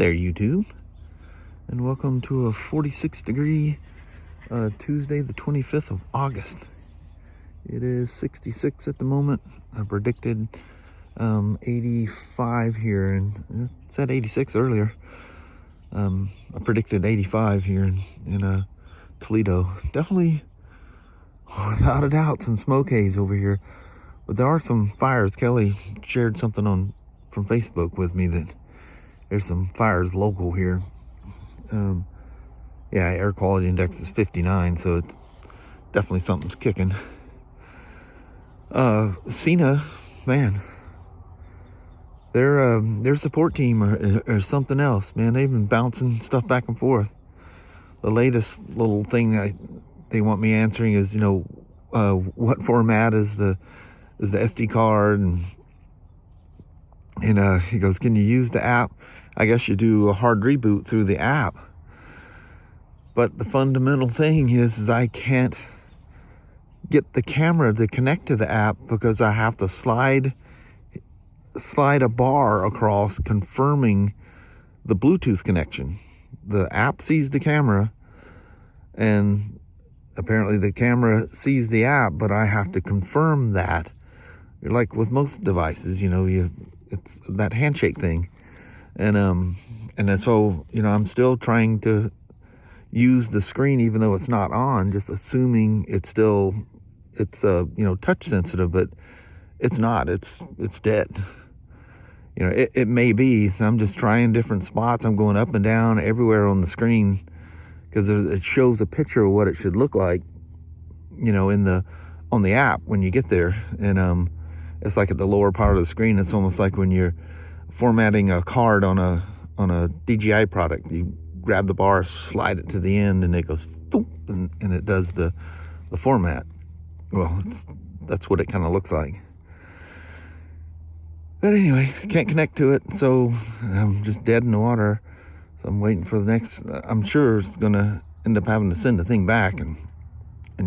there, YouTube, and welcome to a 46-degree Tuesday, the 25th of August. It is 66 at the moment. I predicted 85 here, and it said 86 earlier. I predicted 85 here in Toledo. Definitely, without a doubt, some smoke haze over here. But there are some fires. Kelly shared something from Facebook with me that there's some fires local here. Yeah, air quality index is 59, so it's definitely something's kicking. Sena, man, their support team or something else, man. They've been bouncing stuff back and forth. The latest little thing they want me answering is, what format is the SD card, and he goes, can you use the app? I guess you do a hard reboot through the app. But the fundamental thing is I can't get the camera to connect to the app because I have to slide a bar across confirming the Bluetooth connection. The app sees the camera, and apparently the camera sees the app, but I have to confirm that. Like with most devices, it's that handshake thing. And so, I'm still trying to use the screen even though it's not on, just assuming it's touch sensitive, but it's not. It's dead. It may be. So I'm just trying different spots. I'm going up and down everywhere on the screen because it shows a picture of what it should look like, on the app when you get there. And it's like at the lower part of the screen. It's almost like when you're formatting a card on a DJI product. You grab the bar, slide it to the end, and it goes boop, and it does the format. Well, that's what it kind of looks like. But anyway, can't connect to it, so I'm just dead in the water. So I'm waiting for the next. I'm sure it's gonna end up having to send the thing back and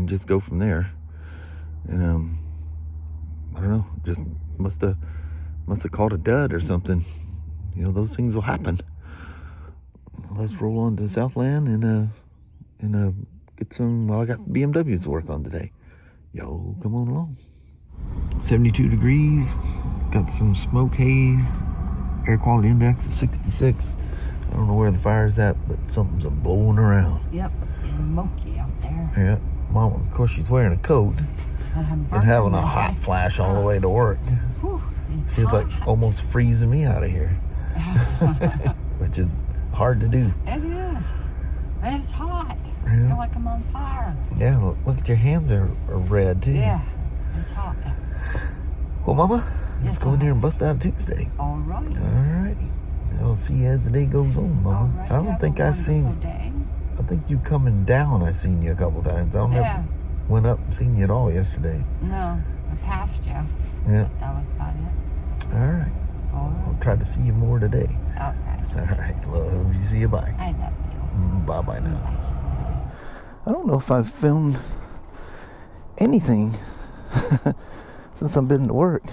just go from there. And I don't know, just must have called a dud or something. Those things will happen. Let's roll on to Southland and get some. Well, I got BMWs to work on today. Yo, come on along. 72 degrees. Got some smoke haze. Air quality index is 66. I don't know where the fire's at, but something's blowing around. Yep, smoky out there. Yeah, Mama, of course, she's wearing a coat and having a hot flash all the way to work. Whew, she's like almost freezing me out of here, which is hard to do. It is. It's hot. Yeah. I feel like I'm on fire. Yeah, look at your hands are red too. Yeah, it's hot. Well, Mama, let's go in there and bust out a Tuesday. All right. All righty. I'll see you as the day goes on, Mama. Right. I don't think I seen. Day. I think you coming down. I seen you a couple times. I don't never went up and seen you at all yesterday. No, I passed you. Yeah. That was about it. All right. I'll try to see you more today. Okay. All right. Love you. See you. Bye. I love you. Bye bye now. I don't know if I've filmed anything since I've been to work.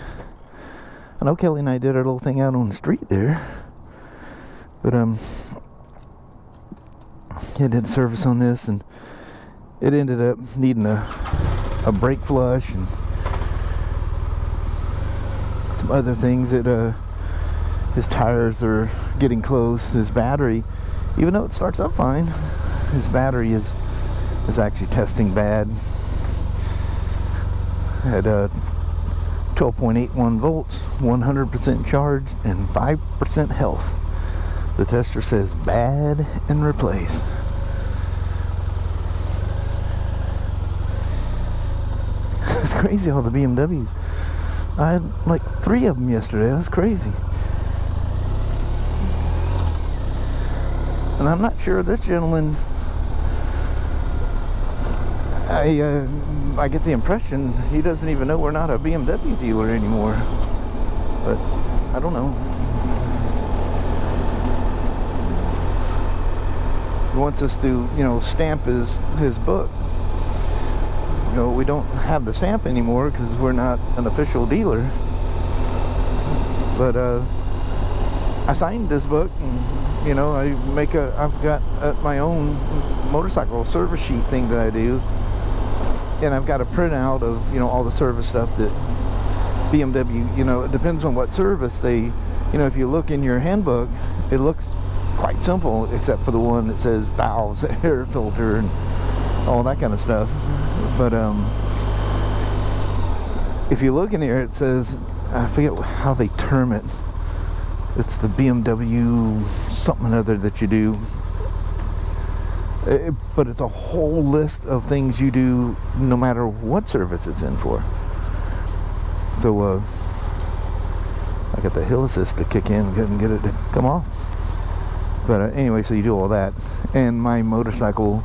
I know Kelly and I did our little thing out on the street there, but I did service on this, and it ended up needing a brake flush and some other things that his tires are getting close. His battery, even though it starts up fine, his battery is actually testing bad at 12.81 volts, 100% charged, and 5% health. The tester says bad and replace. It's crazy, all the BMWs. I had like 3 of them yesterday. That's crazy. And I'm not sure this gentleman, I get the impression he doesn't even know we're not a BMW dealer anymore. But I don't know. He wants us to, stamp his book. We don't have the stamp anymore because we're not an official dealer. But I signed this book, and you know, I've got my own motorcycle service sheet thing that I do, and I've got a printout of, you know, all the service stuff that BMW, you know, it depends on what service they, you know, if you look in your handbook, it looks quite simple, except for the one that says valves, air filter, and all that kind of stuff. But if you look in here, it says, I forget how they term it. It's the BMW something or other that you do. But it's a whole list of things you do no matter what service it's in for. So I got the hill assist to kick in and get it to come off. But anyway, so you do all that. And my motorcycle,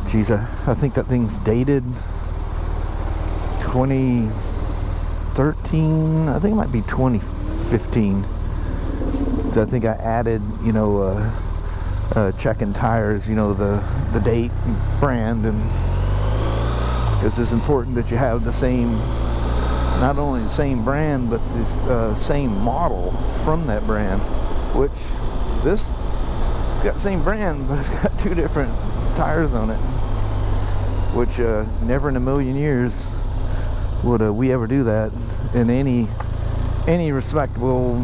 geez, I think that thing's dated 2013. I think it might be 2015. So I think I added, you know, checking tires, you know, the date and brand, and because it's important that you have the same, not only the same brand, but this same model from that brand, which it's got the same brand, but it's got two different tires on it, which never in a million years would we ever do that. In any respectable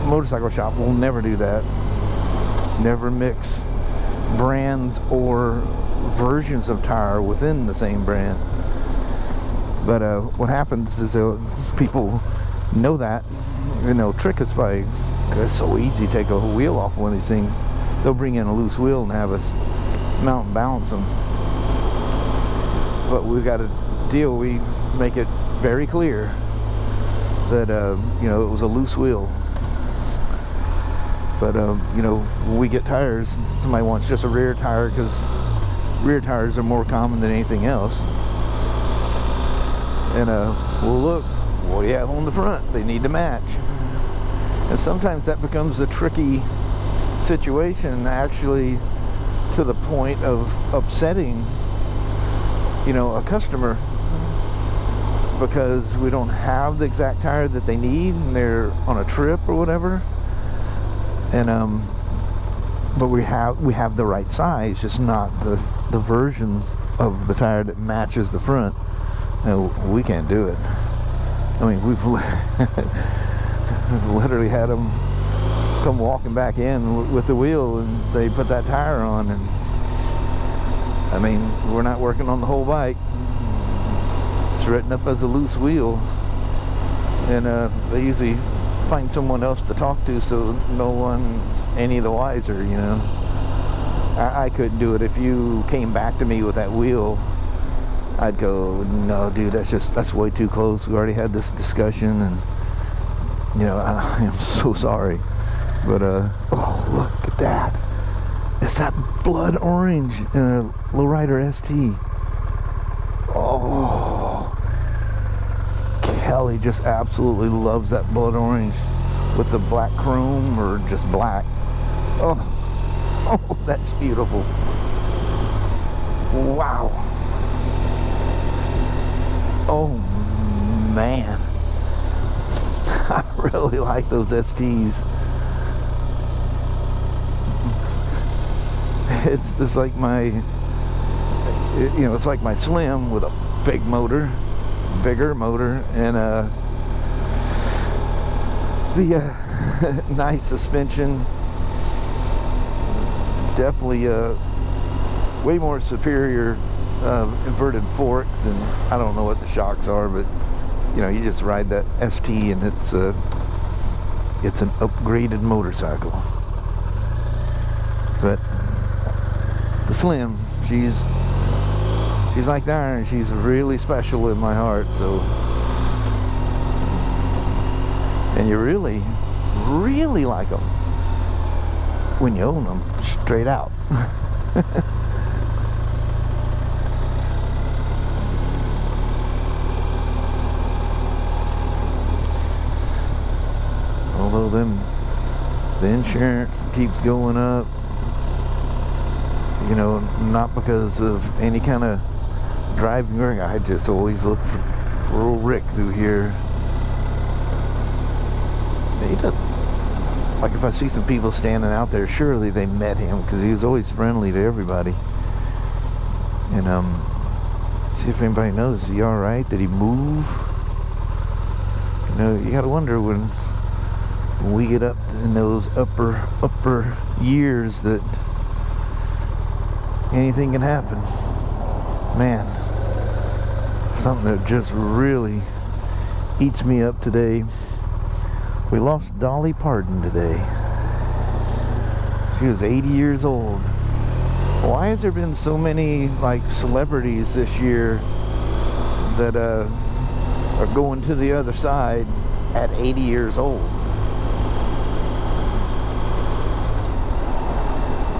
motorcycle shop will never do that. Never mix brands or versions of tire within the same brand. But what happens is people know that, and they'll trick us by, it's so easy to take a wheel off one of these things. They'll bring in a loose wheel and have us mount and balance them. But we've got a deal, we make it very clear that you know, it was a loose wheel. But you know, when we get tires, somebody wants just a rear tire, because rear tires are more common than anything else. And well, look, what do you have on the front? They need to match. And sometimes that becomes a tricky situation, actually, to the point of upsetting, you know, a customer, because we don't have the exact tire that they need and they're on a trip or whatever. And but we have the right size, just not the version of the tire that matches the front. No, we can't do it. I mean, we've literally had them come walking back in with the wheel and say, put that tire on, and I mean, we're not working on the whole bike. It's written up as a loose wheel, and they usually find someone else to talk to, so no one's any the wiser, you know. I couldn't do it. If you came back to me with that wheel, I'd go, no dude, that's way too close. We already had this discussion, and you know, I am so sorry. But oh, look at that. It's that blood orange in a lowrider ST. Oh, Kelly just absolutely loves that blood orange with the black chrome, or just black. Oh, that's beautiful. Wow. Oh man, I really like those STs. It's like my, you know, it's like my Slim with a big motor, bigger motor, and the nice suspension. Definitely way more superior inverted forks, and I don't know what the shocks are, but you know, you just ride that ST and it's an upgraded motorcycle. But the Slim, she's like that, and she's really special in my heart. So, and you really like them when you own them straight out. Although the insurance keeps going up, you know, not because of any kind of driving. I just always look for old Rick through here. He does, like if I see some people standing out there, surely they met him, because he was always friendly to everybody. And see if anybody knows, is he all right? Did he move? You know, you gotta wonder when we get up in those upper years that anything can happen. Man, something that just really eats me up today. We lost Dolly Parton today. She was 80 years old. Why has there been so many like celebrities this year that are going to the other side at 80 years old?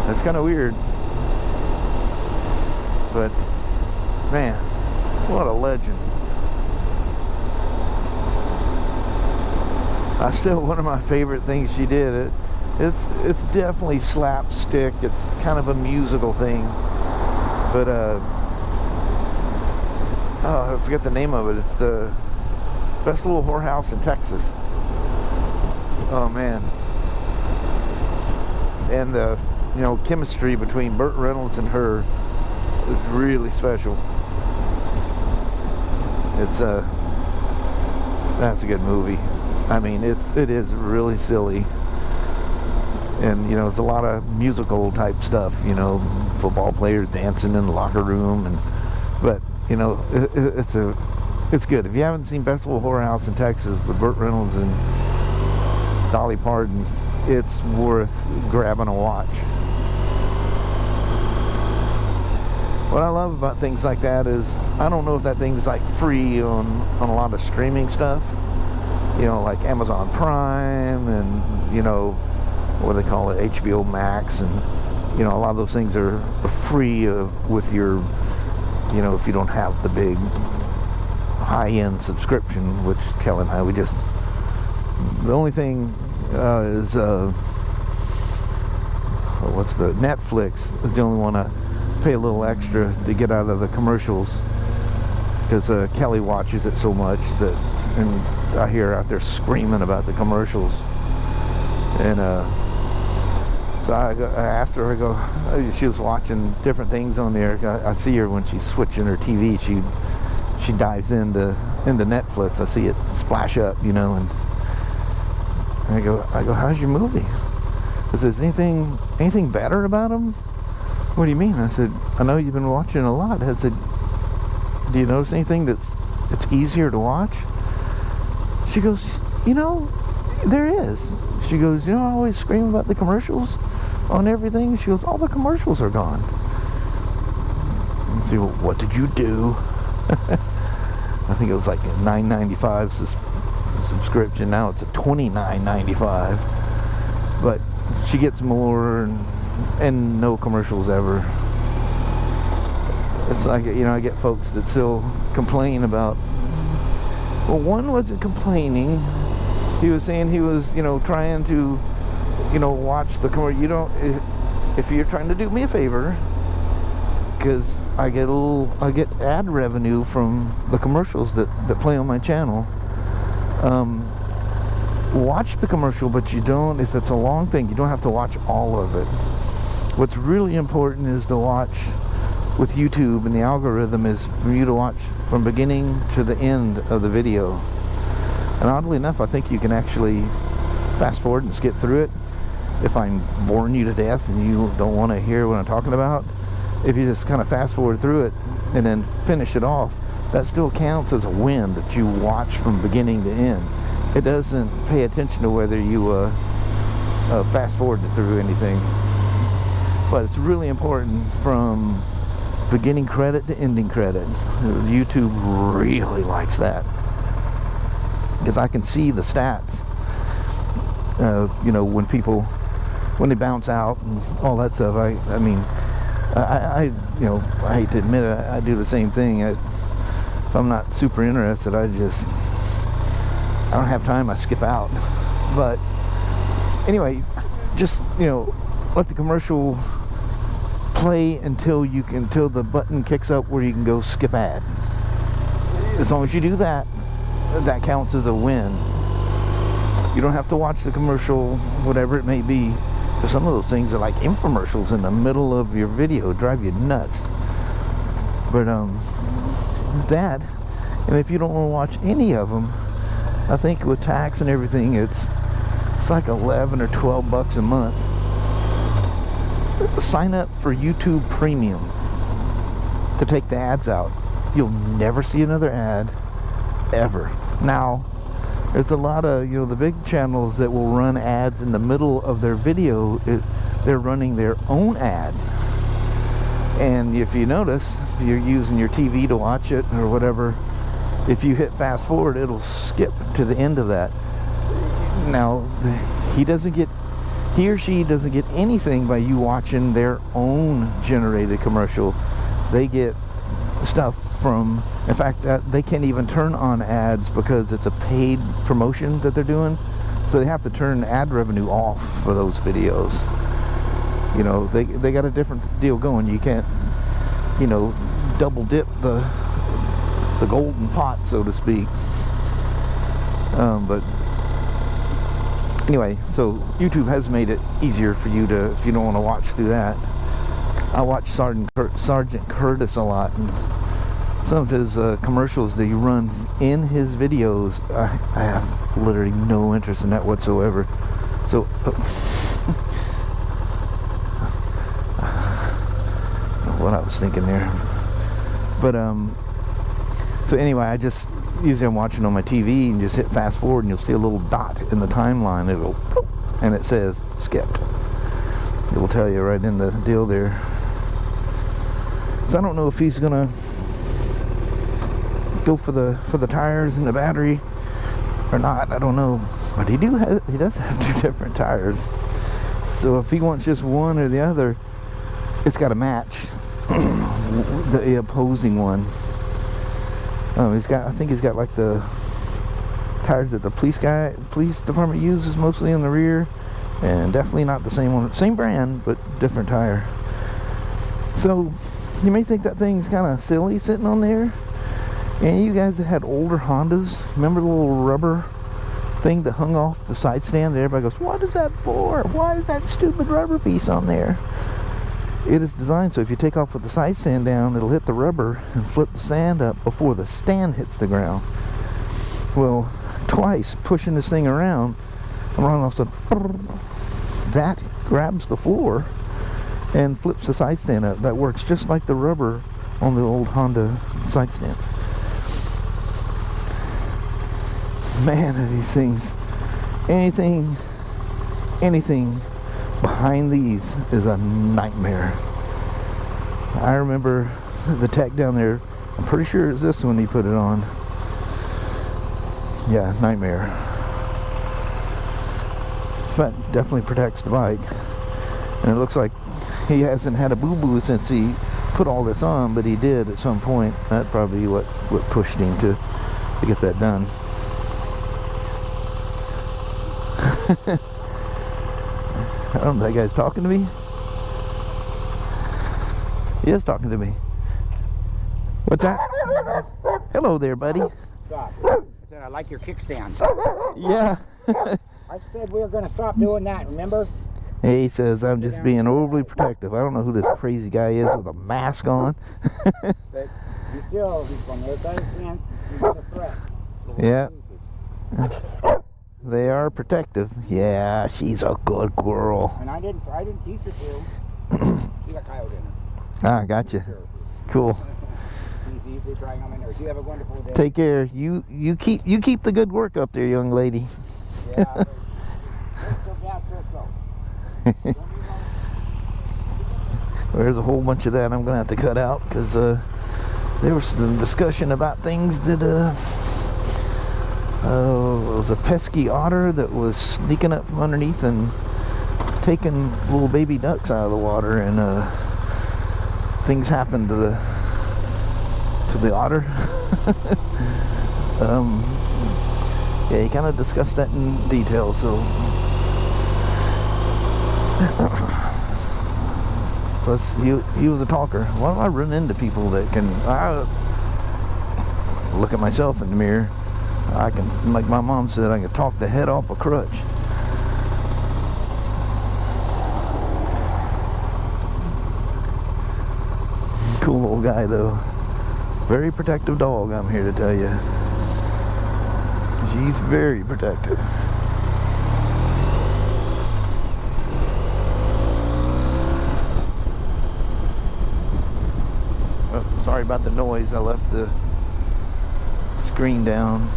That's kind of weird. But man, what a legend. One of my favorite things she did. It's definitely slapstick. It's kind of a musical thing. But I forget the name of it. It's the best little whorehouse in Texas. Oh man. And the chemistry between Burt Reynolds and her is really special. That's a good movie. I mean, it is really silly, and it's a lot of musical type stuff. Football players dancing in the locker room, but it's good. If you haven't seen Best Little Whorehouse in Texas with Burt Reynolds and Dolly Parton, it's worth grabbing a watch. What I love about things like that is, I don't know if that thing's like free on a lot of streaming stuff, like Amazon Prime and what do they call it, HBO Max, and a lot of those things are free with your if you don't have the big high-end subscription, which Kelly and I, the only thing is what's the Netflix is the only one I pay a little extra to get out of the commercials, because Kelly watches it so much and I hear her out there screaming about the commercials. And so I asked her, she was watching different things on there. I see her when she's switching her TV, she dives into Netflix. I see it splash up, and I go, how's your movie? I says, anything better about them? What do you mean? I said, I know you've been watching a lot. I said, do you notice anything that's easier to watch? She goes, there is. She goes, I always scream about the commercials on everything. She goes, all the commercials are gone. Let's see, well, what did you do? I think it was like a $9.95 subscription. Now it's a $29.95. But she gets more and no commercials ever. It's like, I get folks that still complain about, well, one wasn't complaining. He was saying he was, trying to, watch the commercial. If you're trying to do me a favor, because I get ad revenue from the commercials that play on my channel. Watch the commercial, but you don't, if it's a long thing, you don't have to watch all of it. What's really important is to watch with YouTube, and the algorithm is for you to watch from beginning to the end of the video. And oddly enough, I think you can actually fast forward and skip through it. If I'm boring you to death and you don't want to hear what I'm talking about, if you just kind of fast forward through it and then finish it off, that still counts as a win, that you watch from beginning to end. It doesn't pay attention to whether you fast forward through anything. But it's really important from beginning credit to ending credit. YouTube really likes that, because I can see the stats. When they bounce out and all that stuff. I hate to admit it, I do the same thing. If I'm not super interested, I don't have time, I skip out. But anyway, just let the commercial play until the button kicks up where you can go skip ad. As long as you do that, that counts as a win. You don't have to watch the commercial, whatever it may be. Because some of those things are like infomercials in the middle of your video, drive you nuts. But that, and if you don't want to watch any of them, I think with tax and everything, it's like 11 or 12 bucks a month. Sign up for YouTube Premium to take the ads out. You'll never see another ad ever. Now, there's a lot of, you know, the big channels that will run ads in the middle of their video. They're running their own ad. And if you notice, if you're using your TV to watch it or whatever, if you hit fast forward, it'll skip to the end of that. Now, he or she doesn't get anything by you watching their own generated commercial. They get stuff from, in fact, they can't even turn on ads because it's a paid promotion that they're doing. So they have to turn ad revenue off for those videos. You know, they got a different deal going. You can't, you know, double dip the golden pot, so to speak. But anyway, so YouTube has made it easier for you to, if you don't want to watch through that. I watch Sergeant Curtis a lot, and some of his commercials that he runs in his videos, I have literally no interest in that whatsoever. So what I was thinking there, but so anyway, I just usually I'm watching on my TV and just hit fast forward, and you'll see a little dot in the timeline. It'll poof, and it says skipped. It will tell you right in the deal there. So I don't know if he's gonna go for the tires and the battery or not. I don't know, but he does have 2 different tires. So if he wants just one or the other, it's got to match the opposing one. I think he's got like the tires that the police department uses mostly in the rear, and definitely not the same one, same brand, but different tire. So you may think that thing's kind of silly sitting on there. And you guys that had older Hondas, remember the little rubber thing that hung off the side stand? Everybody goes, what is that for? Why is that stupid rubber piece on there? It is designed so if you take off with the side stand down, it'll hit the rubber and flip the stand up before the stand hits the ground. Well, twice pushing this thing around, I'm running off, that grabs the floor and flips the side stand up. That works just like the rubber on the old Honda side stands. Man, are these things, anything behind these is a nightmare. I remember the tech down there, I'm pretty sure it's this one he put it on. Yeah, nightmare. But definitely protects the bike. And it looks like he hasn't had a boo-boo since he put all this on, but he did at some point. That's probably what pushed him to get that done. I don't know if that guy's talking to me. He is talking to me. What's that? Hello there, buddy. Stop. I said I like your kickstand. Yeah. I said we were going to stop doing that, remember? He says I'm just being overly protective. I don't know who this crazy guy is with a mask on. But you still, from the other hand, he's a threat. Yeah. They are protective. Yeah, she's a good girl. And I didn't teach her to. She got coyote in her. Ah, gotcha. Cool. He's easily trying them in there. You have a wonderful day. Take care. You keep the good work up there, young lady. Yeah. Let's go gas, let's go. There's a whole bunch of that I'm gonna have to cut out because there was some discussion about things that it was a pesky otter that was sneaking up from underneath and taking little baby ducks out of the water, and things happened to the otter. Yeah, he kind of discussed that in detail. So he was a talker. Why do I run into people that can? I look at myself in the mirror. I can, like my mom said, I can talk the head off a crutch. Cool little guy though. Very protective dog, I'm here to tell you. She's very protective. Oh, sorry about the noise. I left the screen down.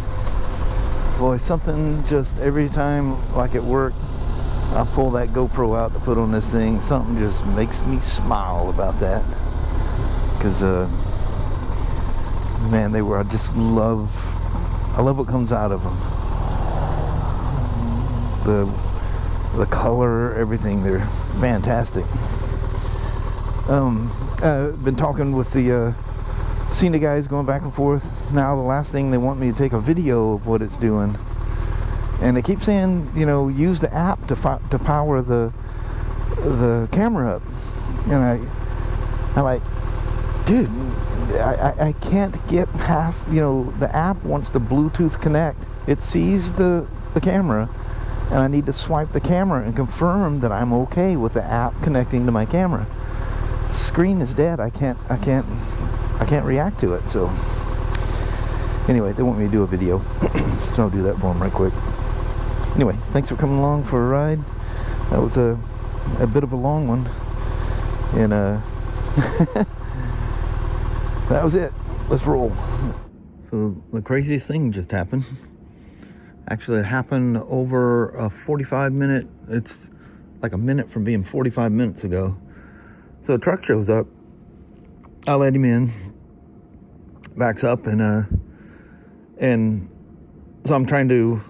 Boy, something just every time, like at work, I pull that GoPro out to put on this thing, something just makes me smile about that. Because, man, I love what comes out of them. The color, everything, they're fantastic. I've been talking with the Sena guys, going back and forth. Now the last thing, they want me to take a video of what it's doing. And they keep saying, you know, use the app to power the camera up. And I like, dude, I can't get past, you know, the app wants to Bluetooth connect. It sees the camera, and I need to swipe the camera and confirm that I'm okay with the app connecting to my camera. The screen is dead. I can't react to it. So anyway, they want me to do a video, so I'll do that for them right quick. Anyway, thanks for coming along for a ride. That was a bit of a long one, and that was it. Let's roll. So the craziest thing just happened. Actually, it happened over a 45-minute. It's like a minute from being 45 minutes ago. So a truck shows up. I let him in. Backs up, and so I'm trying to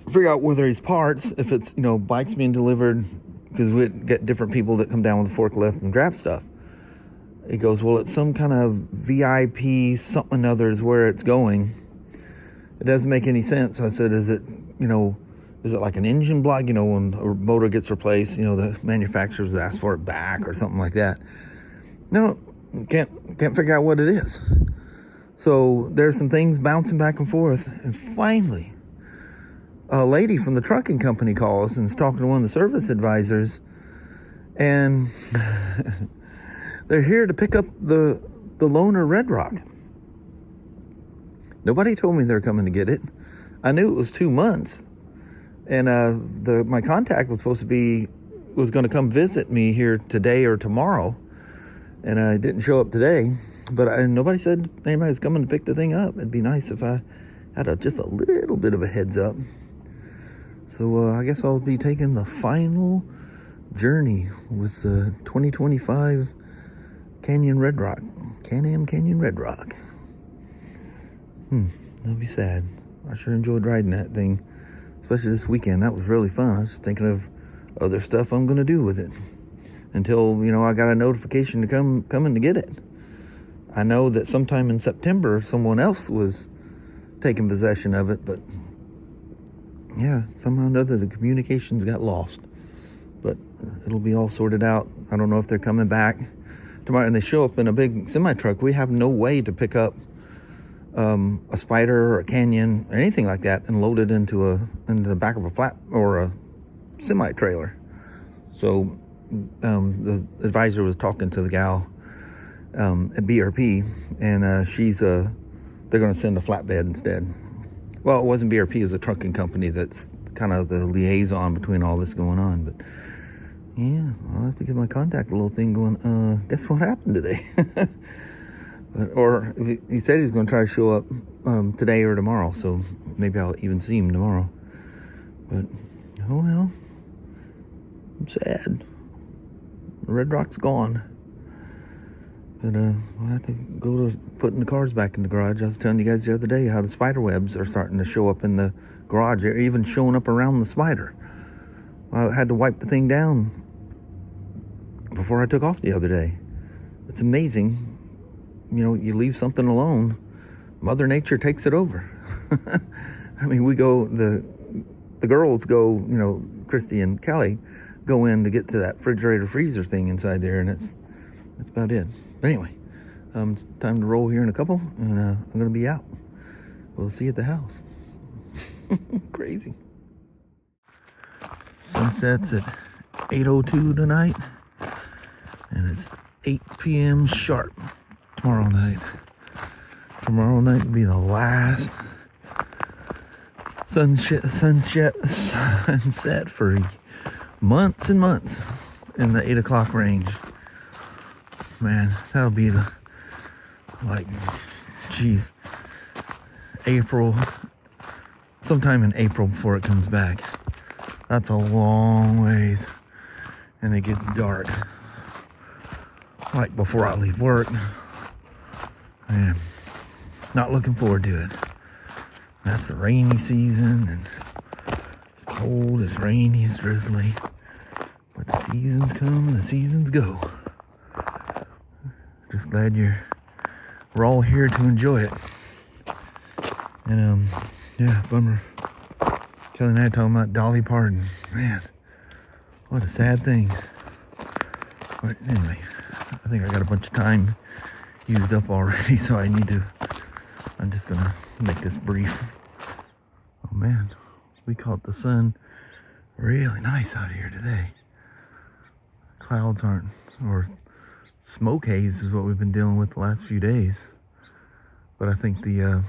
figure out whether he's parts, if it's, you know, bikes being delivered, because we get different people that come down with a forklift and grab stuff. He goes, well, it's some kind of VIP something other is where it's going. It doesn't make any sense. I said, is it like an engine block? You know, when a motor gets replaced, you know, the manufacturers ask for it back or something like that. No, can't figure out what it is. So there's some things bouncing back and forth, and finally a lady from the trucking company calls and is talking to one of the service advisors, and they're here to pick up the loaner Redrock. Nobody told me they're coming to get it. I knew it was 2 months, and my contact was going to come visit me here today or tomorrow, and I didn't show up today. But nobody said anybody's coming to pick the thing up. It'd be nice if I had just a little bit of a heads up. So I guess I'll be taking the final journey with the 2025 Canyon Redrock. Can-Am Canyon Redrock. That'll be sad. I sure enjoyed riding that thing, especially this weekend. That was really fun. I was just thinking of other stuff I'm going to do with it until, you know, I got a notification to coming to get it. I know that sometime in September someone else was taking possession of it, but yeah, somehow or another the communications got lost. But it'll be all sorted out. I don't know if they're coming back tomorrow, and they show up in a big semi-truck. We have no way to pick up a Spider or a Canyon or anything like that and load it into the back of a flat or a semi-trailer. So the advisor was talking to the gal at BRP, and they're going to send a flatbed instead. Well, it wasn't BRP, it was a trucking company that's kind of the liaison between all this going on. But yeah, I'll have to give my contact a little thing going, guess what happened today? Or he said he's going to try to show up today or tomorrow, so maybe I'll even see him tomorrow. But oh well, I'm sad. The Redrock's gone. But I'll have to go to putting the cars back in the garage. I was telling you guys the other day how the spider webs are starting to show up in the garage. They're even showing up around the spider. I had to wipe the thing down before I took off the other day. It's amazing. You know, you leave something alone, Mother Nature takes it over. I mean, we go, the girls go, you know, Christy and Kelly go in to get to that refrigerator freezer thing inside there, and that's about it. But anyway, it's time to roll here in a couple, and I'm going to be out. We'll see you at the house. Crazy. Sunset's at 8:02 tonight, and it's 8 p.m. sharp tomorrow night. Tomorrow night will be the last sunset for months and months in the 8 o'clock range. Man, that'll be the, like, geez, April, sometime in April before it comes back. That's a long ways, and it gets dark, like before I leave work. Man, not looking forward to it. That's the rainy season, and it's cold, it's rainy, it's drizzly, but the seasons come and the seasons go. Just glad we're all here to enjoy it. And yeah, bummer. Kelly and I talking about Dolly Parton. Man, what a sad thing. But anyway, I think I got a bunch of time used up already, so I'm just gonna make this brief. Oh man, we caught the sun really nice out here today. Clouds aren't, or smoke haze is what we've been dealing with the last few days. But I think the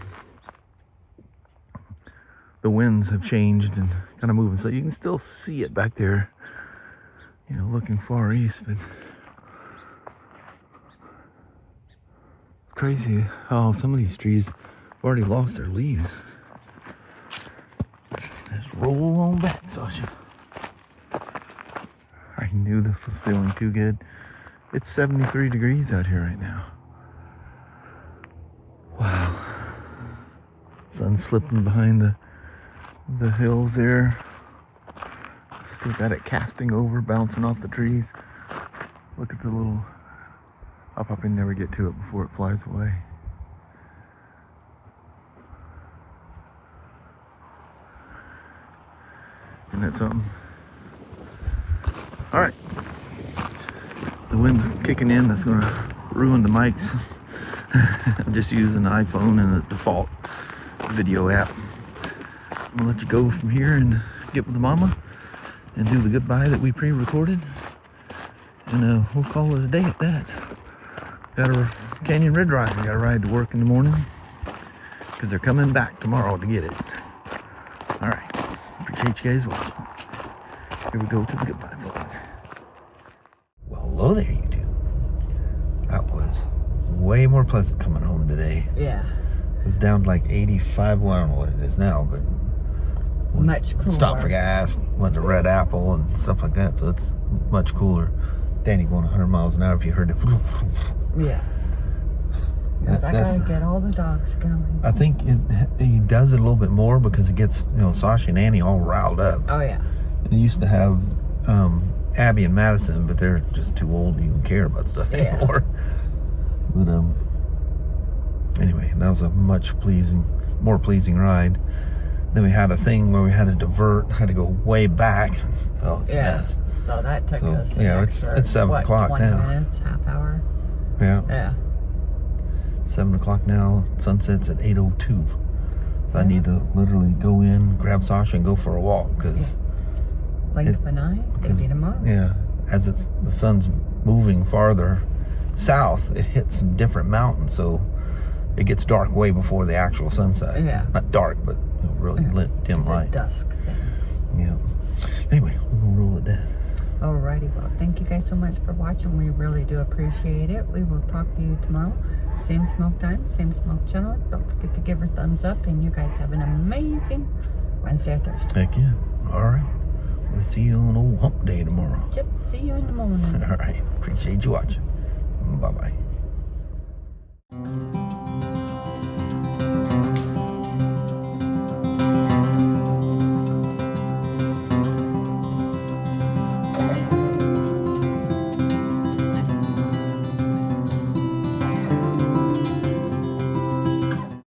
winds have changed and kind of moving, so you can still see it back there, you know, looking far east. But it's crazy how some of these trees have already lost their leaves. Let's roll on back, Sasha. I knew this was feeling too good. It's 73 degrees out here right now. Wow. Sun's slipping behind the hills there. Still got it casting over, bouncing off the trees. Look at the little, I'll probably never get to it before it flies away. Isn't that something? All right. The wind's kicking in. That's gonna ruin the mics. I'm just using the iPhone and the default video app. I'm gonna let you go from here and get with the mama and do the goodbye that we pre-recorded, and we'll call it a day at that. Got a Canyon Redrock. We got to ride to work in the morning because they're coming back tomorrow to get it. All right, appreciate you guys watching. Here we go to the goodbye vlog. Well, hello there, YouTube. That was way more pleasant coming home today. Yeah. It was down to like 85. Well, I don't know what it is now, but much cooler. Stopped for gas, went to Red Apple and stuff like that, so it's much cooler. Danny going 100 miles an hour if you heard it. Yeah. Because I gotta get all the dogs going. I think he does it a little bit more because it gets, you know, Sasha and Annie all riled up. Oh yeah. And used to have Abby and Madison, but they're just too old to even care about stuff anymore. But anyway, that was a much more pleasing ride. Then we had a thing where we had to divert, had to go way back. Oh, it's a mess. So that took us yeah, it's 7 o'clock 20 now. minutes, half hour. Yeah. Yeah. 7 o'clock now. Sunset's at 8:02. So I need to literally go in, grab Sasha, and go for a walk because. Blink of an eye. Could be tomorrow. Yeah, as the sun's moving farther south, it hits some different mountains, so it gets dark way before the actual sunset. Yeah. Not dark, but really lit, dim light. Dusk thing. Yeah. Anyway, we're gonna roll it down. Alrighty, well, thank you guys so much for watching. We really do appreciate it. We will talk to you tomorrow. Same smoke time, same smoke channel. Don't forget to give her thumbs up, and you guys have an amazing Wednesday or Thursday. Heck yeah. All right. We'll see you on old hump day tomorrow. Yep, see you in the morning. All right. Appreciate you watching. Bye-bye.